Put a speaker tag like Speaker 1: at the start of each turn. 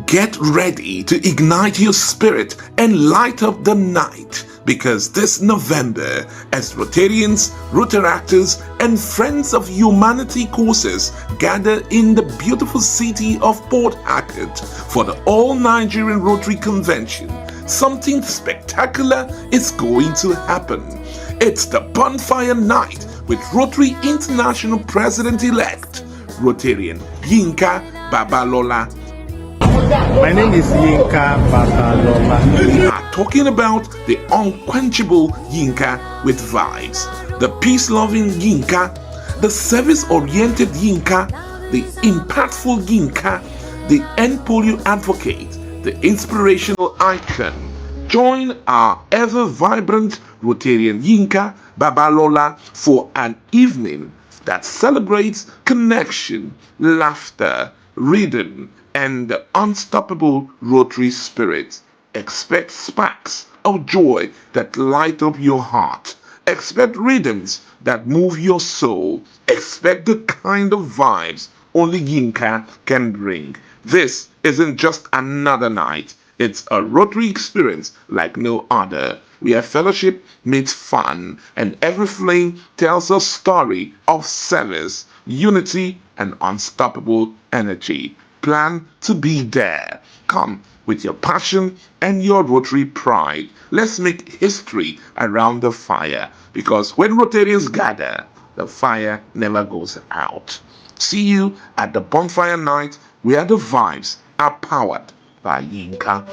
Speaker 1: Get ready to ignite your spirit and light up the night, because this November, as Rotarians, Rotaractors, and Friends of Humanity courses gather in the beautiful city of Port Harcourt for the All Nigerian Rotary Convention, something spectacular is going to happen. It's the Bonfire Night with Rotary International President-elect, Rotarian Yinka Babalola.
Speaker 2: My name is Yinka Babalola.
Speaker 1: We are talking about the unquenchable Yinka with vibes, the peace-loving Yinka, the service-oriented Yinka, the impactful Yinka, the end polio advocate, the inspirational icon. Join our ever-vibrant Rotarian Yinka Babalola for an evening that celebrates connection, laughter, rhythm, and the unstoppable Rotary spirit. Expect sparks of joy that light up your heart. Expect rhythms that move your soul. Expect the kind of vibes only Yinka can bring. This isn't just another night. It's a Rotary experience like no other, where fellowship meets fun, and every flame tells a story of service, unity, and unstoppable energy. Plan to be there. Come with your passion and your Rotary pride. Let's make history around the fire, because when Rotarians gather, the fire never goes out. See you at the Bonfire Night, where the vibes are powered by Yinka.